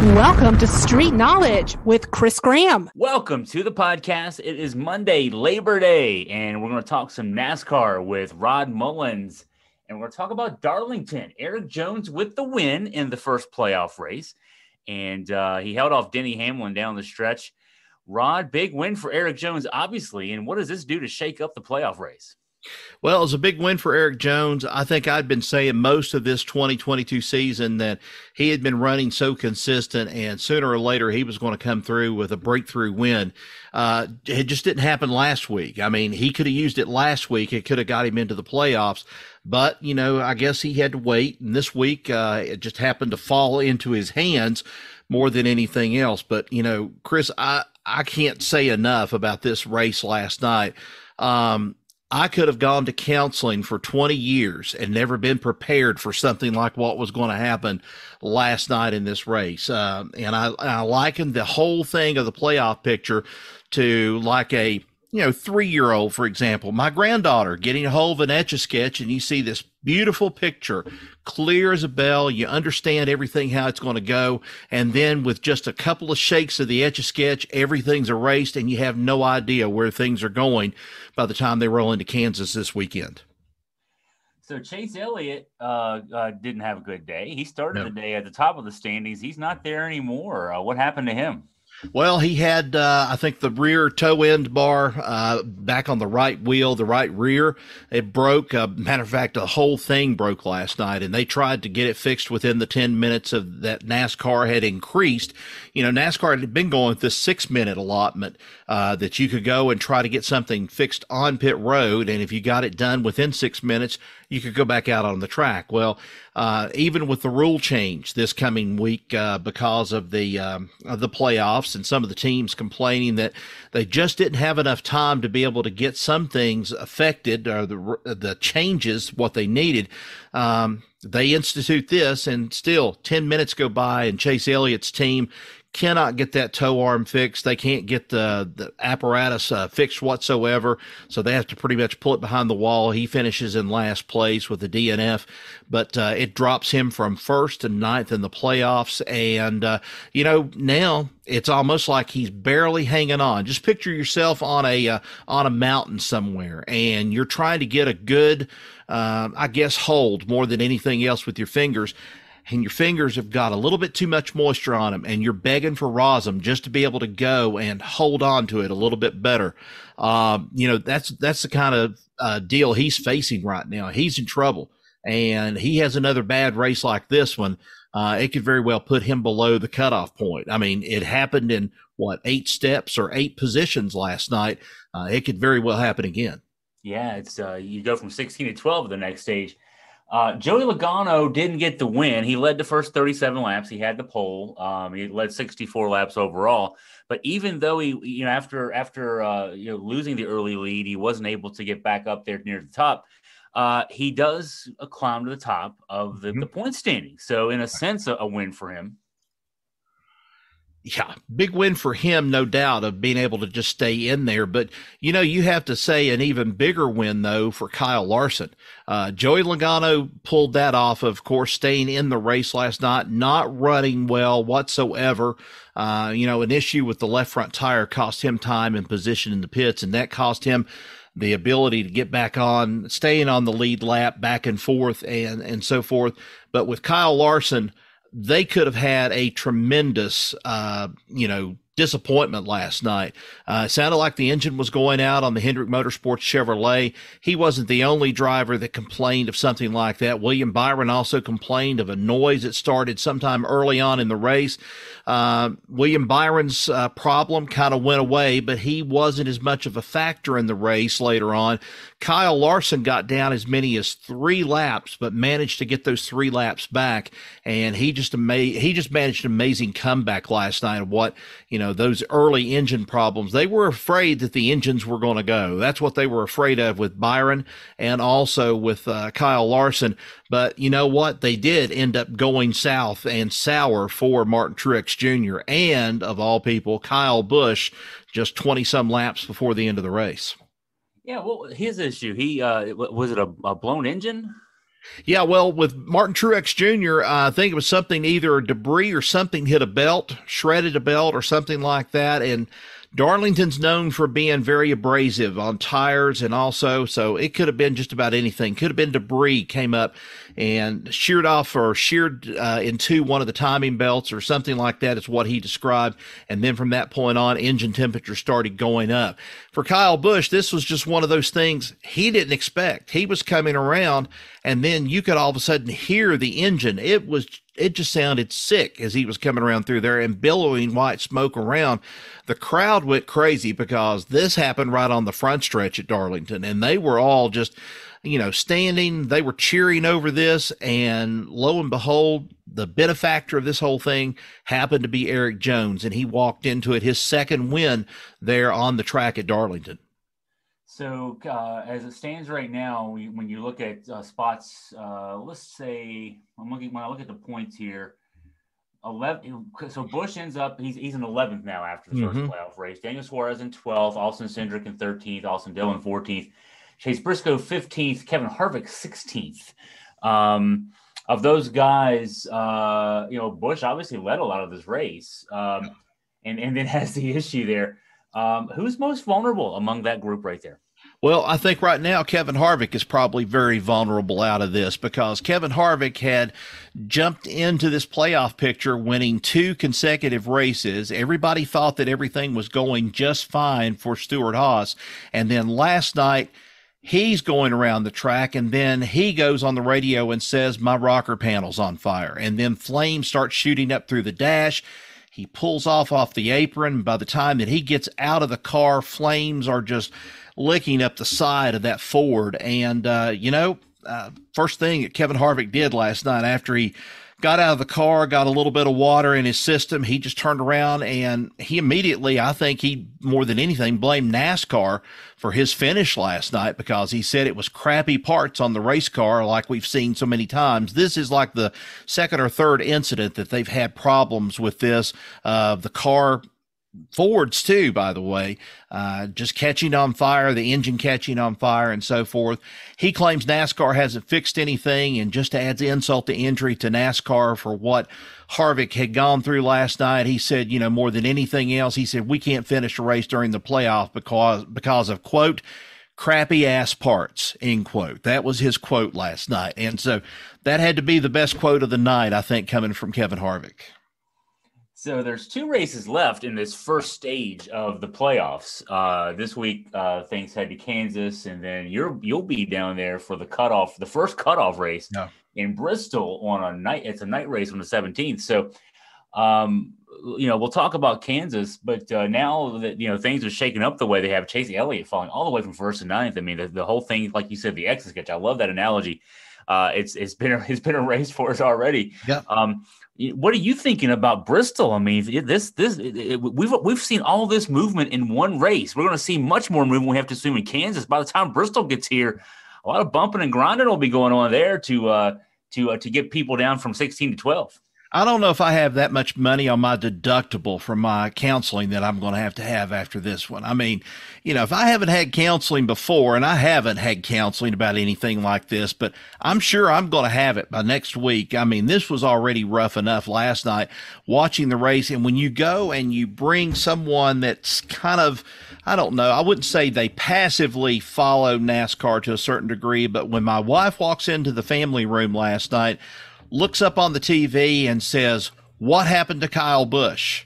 Welcome to Street Knowledge with Chris Graham. Welcome to the podcast. It is Monday, Labor Day, and we're going to talk some NASCAR with Rod Mullins. And we're going to talk about Darlington. Erik Jones with the win in the first playoff race. And he held off Denny Hamlin down the stretch. Rod, big win for Erik Jones, obviously. And what does this do to shake up the playoff race? Well, it was a big win for Erik Jones. I think I'd been saying most of this 2022 season that he had been running so consistent, and sooner or later he was going to come through with a breakthrough win. It just didn't happen last week. I mean, he could have used it last week. It could have got him into the playoffs. But, you know, I guess he had to wait. And this week it just happened to fall into his hands more than anything else. But, you know, Chris, I can't say enough about this race last night. I could have gone to counseling for 20 years and never been prepared for something like what was going to happen last night in this race. And I likened the whole thing of the playoff picture to like a 3-year-old, for example, my granddaughter getting a hold of an Etch-a-Sketch, and you see this beautiful picture, clear as a bell. You understand everything, how it's going to go. And then with just a couple of shakes of the Etch-a-Sketch, everything's erased and you have no idea where things are going by the time they roll into Kansas this weekend. So Chase Elliott didn't have a good day. He started the day at the top of the standings. He's not there anymore. What happened to him? Well, he had, I think, the rear toe end bar back on the right wheel, the right rear. It broke. Matter of fact, the whole thing broke last night, and they tried to get it fixed within the 10 minutes of that NASCAR had increased. You know, NASCAR had been going with this 6-minute allotment that you could go and try to get something fixed on pit road, and if you got it done within 6 minutes, you could go back out on the track. Well, even with the rule change this coming week because of the playoffs and some of the teams complaining that they just didn't have enough time to be able to get some things affected or the changes, what they needed, they institute this, and still 10 minutes go by and Chase Elliott's team cannot get that tow arm fixed. They can't get the apparatus fixed whatsoever, so they have to pretty much pull it behind the wall. He finishes in last place with the DNF, but it drops him from first to ninth in the playoffs. And, now it's almost like he's barely hanging on. Just picture yourself on a mountain somewhere, and you're trying to get a good, hold more than anything else with your fingers. And your fingers have got a little bit too much moisture on them, and you're begging for rosin just to be able to go and hold on to it a little bit better. That's the kind of deal he's facing right now. He's in trouble, and he has another bad race like this one. It could very well put him below the cutoff point. I mean, it happened in 8 steps or 8 positions last night. It could very well happen again. Yeah, it's you go from 16 to 12 the next stage. Joey Logano didn't get the win. He led the first 37 laps. He had the pole. He led 64 laps overall. But even though he, after losing the early lead, he wasn't able to get back up there near the top. He does climb to the top of the point standing. So in a sense, a win for him. Yeah, big win for him, no doubt, of being able to just stay in there. But, you have to say an even bigger win, though, for Kyle Larson. Joey Logano pulled that off, of course, staying in the race last night, not running well whatsoever. An issue with the left front tire cost him time and position in the pits, and that cost him the ability to get back on, staying on the lead lap back and forth and so forth. But with Kyle Larson, they could have had a tremendous, disappointment last night. It sounded like the engine was going out on the Hendrick Motorsports Chevrolet. He wasn't the only driver that complained of something like that. William Byron also complained of a noise that started sometime early on in the race. William Byron's problem kind of went away, but he wasn't as much of a factor in the race later on. Kyle Larson got down as many as 3 laps, but managed to get those 3 laps back, and he just managed an amazing comeback last night of what, those early engine problems. They were afraid that the engines were going to go. That's what they were afraid of with Byron and also with Kyle Larson. But you know what? They did end up going south and sour for Martin Truex Jr. and, of all people, Kyle Busch just 20-some laps before the end of the race. Yeah, well, his issue, he was it a blown engine? Yeah, well, with Martin Truex Jr., I think it was something, either debris or something hit a belt, shredded a belt or something like that. And Darlington's known for being very abrasive on tires, and also, so it could have been just about anything. Could have been debris came up and sheared off or sheared into one of the timing belts or something like that is what he described. And then from that point on, engine temperature started going up. For Kyle Busch, this was just one of those things he didn't expect. He was coming around, and then you could all of a sudden hear the engine. It just sounded sick as he was coming around through there and billowing white smoke around. The crowd went crazy because this happened right on the front stretch at Darlington, and they were all just, standing. They were cheering over this, and lo and behold, the benefactor of this whole thing happened to be Erik Jones, and he walked into it, his second win there on the track at Darlington. So as it stands right now, when you look at spots, let's say when I look at the points here, 11. So Busch ends up he's in 11th now after the first playoff race. Daniel Suarez in 12th, Austin Cindric in 13th, Austin Dillon 14th, Chase Briscoe 15th, Kevin Harvick 16th. Of those guys, Busch obviously led a lot of this race, and then has the issue there. Who's most vulnerable among that group right there? Well, I think right now Kevin Harvick is probably very vulnerable out of this, because Kevin Harvick had jumped into this playoff picture winning 2 consecutive races. Everybody thought that everything was going just fine for Stewart-Haas. And then last night, he's going around the track, and then he goes on the radio and says, my rocker panel's on fire. And then flames start shooting up through the dash. He pulls off the apron. By the time that he gets out of the car, flames are just licking up the side of that Ford. And, first thing that Kevin Harvick did last night after he got out of the car, got a little bit of water in his system, he just turned around and he immediately, I think he more than anything blamed NASCAR for his finish last night, because he said it was crappy parts on the race car like we've seen so many times. This is like the second or third incident that they've had problems with this. The car, Fords too, by the way, just catching on fire, the engine catching on fire and so forth. He claims NASCAR hasn't fixed anything and just adds insult to injury to NASCAR for what Harvick had gone through last night. He said, more than anything else, he said, we can't finish a race during the playoff because of, quote, crappy ass parts, end quote. That was his quote last night. And so that had to be the best quote of the night, I think, coming from Kevin Harvick. So there's 2 races left in this first stage of the playoffs. This week, things head to Kansas, and then you'll be down there for the first cutoff race in Bristol on a night. It's a night race on the 17th. So, we'll talk about Kansas, but now that things are shaking up the way they have, Chase Elliott falling all the way from 1st to 9th. I mean, the whole thing, like you said, the exit sketch. I love that analogy. It's been a race for us already. Yeah. What are you thinking about Bristol? I mean, we've seen all this movement in one race. We're going to see much more movement, we have to assume, in Kansas. By the time Bristol gets here, a lot of bumping and grinding will be going on there to get people down from 16 to 12. I don't know if I have that much money on my deductible from my counseling that I'm going to have after this one. I mean, if I haven't had counseling before, and I haven't had counseling about anything like this, but I'm sure I'm going to have it by next week. I mean, this was already rough enough last night watching the race. And when you go and you bring someone that's kind of, I don't know, I wouldn't say they passively follow NASCAR to a certain degree, but when my wife walks into the family room last night, looks up on the TV and says, what happened to Kyle Busch?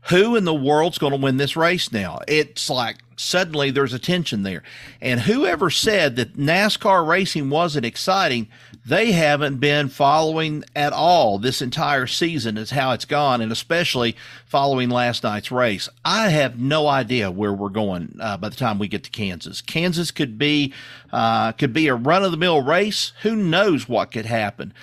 Who in the world's going to win this race now? It's like suddenly there's a tension there. And whoever said that NASCAR racing wasn't exciting, they haven't been following at all this entire season is how it's gone, and especially following last night's race. I have no idea where we're going by the time we get to Kansas. Kansas could be a run-of-the-mill race. Who knows what could happen?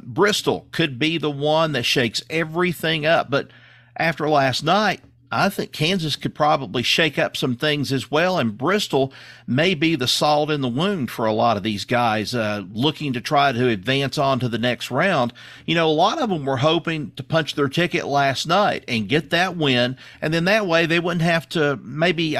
Bristol could be the one that shakes everything up, but after last night, I think Kansas could probably shake up some things as well, and Bristol may be the salt in the wound for a lot of these guys looking to try to advance on to the next round. A lot of them were hoping to punch their ticket last night and get that win, and then that way they wouldn't have to maybe,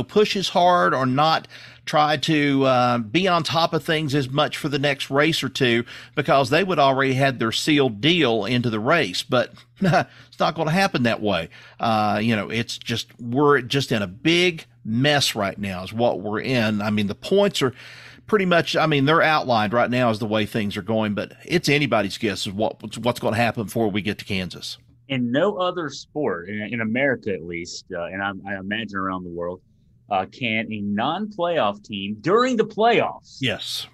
push as hard or not try to be on top of things as much for the next race or two, because they would already had their sealed deal into the race. But it's not going to happen that way. It's just, we're just in a big mess right now is what we're in. I mean, the points are pretty much, they're outlined right now as the way things are going, but it's anybody's guess of what's going to happen before we get to Kansas. In no other sport, in America at least, and I imagine around the world, can a non-playoff team during the playoffs, yes,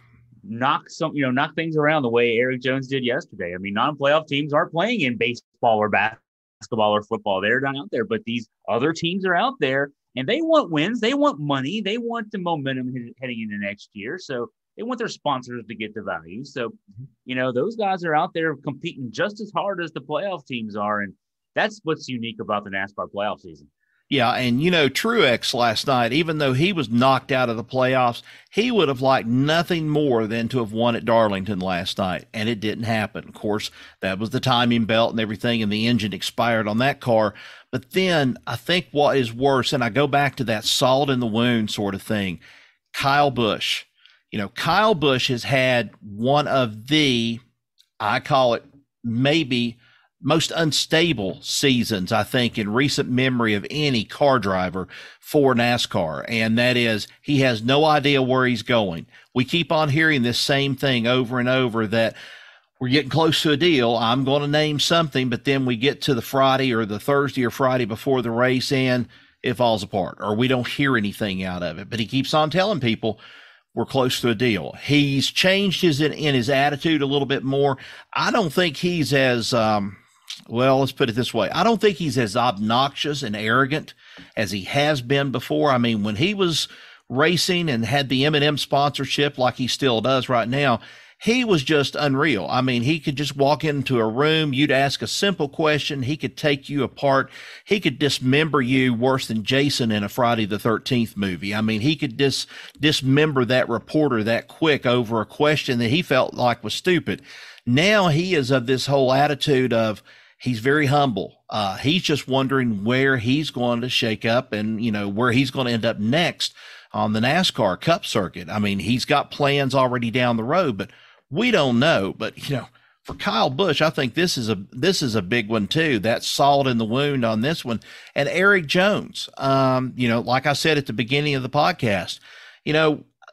knock things around the way Eric Jones did yesterday. I mean, non-playoff teams aren't playing in baseball or basketball or football. They're not out there, but these other teams are out there, and they want wins. They want money. They want the momentum heading into next year. So they want their sponsors to get the value. So, those guys are out there competing just as hard as the playoff teams are. And that's what's unique about the NASCAR playoff season. Yeah, and Truex last night, even though he was knocked out of the playoffs, he would have liked nothing more than to have won at Darlington last night, and it didn't happen. Of course, that was the timing belt and everything, and the engine expired on that car. But then I think what is worse, and I go back to that salt in the wound sort of thing, Kyle Busch. Kyle Busch has had one of the, I call it maybe most unstable seasons, I think, in recent memory of any car driver for NASCAR. And that is, he has no idea where he's going. We keep on hearing this same thing over and over, that we're getting close to a deal. I'm going to name something, but then we get to the Friday or the Thursday or Friday before the race and it falls apart, or we don't hear anything out of it. But he keeps on telling people we're close to a deal. He's changed in his attitude a little bit more. I don't think he's as, let's put it this way. I don't think he's as obnoxious and arrogant as he has been before. I mean, when he was racing and had the M&M sponsorship like he still does right now, he was just unreal. I mean, he could just walk into a room. You'd ask a simple question. He could take you apart. He could dismember you worse than Jason in a Friday the 13th movie. I mean, he could dismember that reporter that quick over a question that he felt like was stupid. Now he is of this whole attitude of, he's very humble. He's just wondering where he's going to shake up and, where he's going to end up next on the NASCAR Cup circuit. I mean, he's got plans already down the road, but we don't know. But, for Kyle Busch, I think this is a big one too. That salt in the wound on this one. And Eric Jones, like I said at the beginning of the podcast,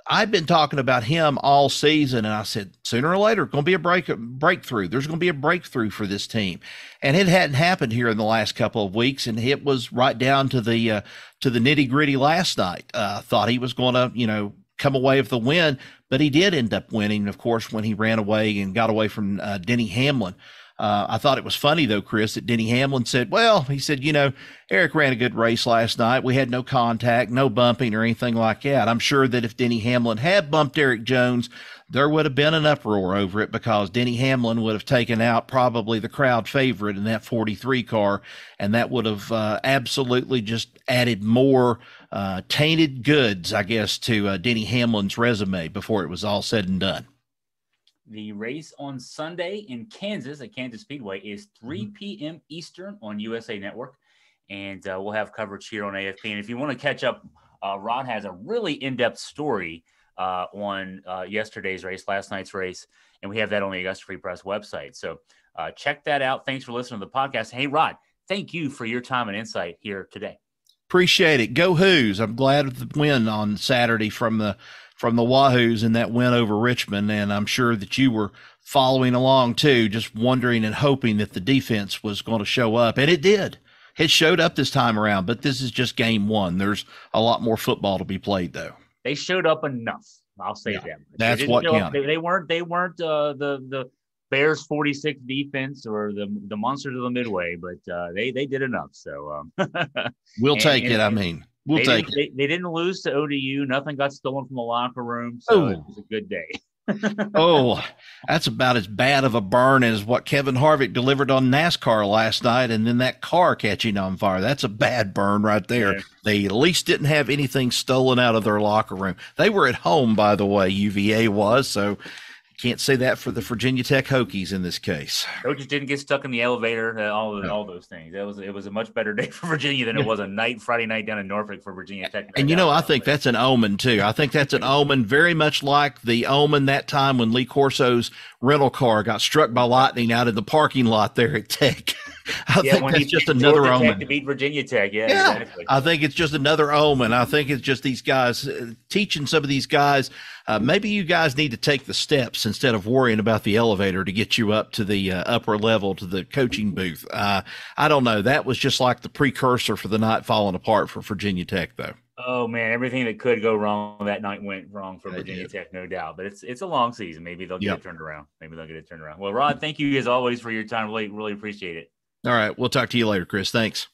I've been talking about him all season, and I said, sooner or later, going to be a breakthrough. There's going to be a breakthrough for this team. And it hadn't happened here in the last couple of weeks, and it was right down to the nitty-gritty last night. Thought he was going to, come away with the win, but he did end up winning, of course, when he ran away and got away from Denny Hamlin. I thought it was funny, though, Chris, that Denny Hamlin said, Eric ran a good race last night. We had no contact, no bumping or anything like that. I'm sure that if Denny Hamlin had bumped Eric Jones, there would have been an uproar over it, because Denny Hamlin would have taken out probably the crowd favorite in that 43 car, and that would have absolutely just added more tainted goods, I guess, to Denny Hamlin's resume before it was all said and done. The race on Sunday in Kansas at Kansas Speedway is 3 p.m. Eastern on USA Network, and we'll have coverage here on AFP. And if you want to catch up, Rod has a really in-depth story on yesterday's race, last night's race, and we have that on the Augusta Free Press website. So check that out. Thanks for listening to the podcast. Hey, Rod, thank you for your time and insight here today. Appreciate it. Go Hoos. I'm glad of the win on Saturday from the Wahoos in that win over Richmond, and I'm sure that you were following along too, just wondering and hoping that the defense was going to show up, and it did. It showed up this time around, but this is just game one. There's a lot more football to be played, though. They showed up enough. I'll say that. That's what counted. They weren't the Bears 46 defense or the monsters of the Midway, but they did enough. So we'll take it. We'll take it. They didn't lose to ODU. Nothing got stolen from the locker room, so it was a good day. That's about as bad of a burn as what Kevin Harvick delivered on NASCAR last night, and then that car catching on fire. That's a bad burn right there. Yeah. They at least didn't have anything stolen out of their locker room. They were at home, by the way, UVA was, so Can't say that for the Virginia Tech Hokies in this case. Coaches didn't get stuck in the elevator, all those things. It was a much better day for Virginia than it was Friday night down in Norfolk for Virginia Tech. And I think that's an omen too. I think that's an omen, very much like the omen that time when Lee Corso's rental car got struck by lightning out in the parking lot there at Tech. I think that's just another omen to beat Virginia Tech. Yeah, exactly. I think it's just another omen. I think it's just these guys teaching some of these guys. Maybe you guys need to take the steps instead of worrying about the elevator to get you up to the upper level, to the coaching booth. I don't know. That was just like the precursor for the night falling apart for Virginia Tech, though. Oh man, everything that could go wrong that night went wrong for Virginia Tech, no doubt. But it's a long season. Maybe they'll get it turned around. Well, Rod, thank you as always for your time. Really appreciate it. All right. We'll talk to you later, Chris. Thanks.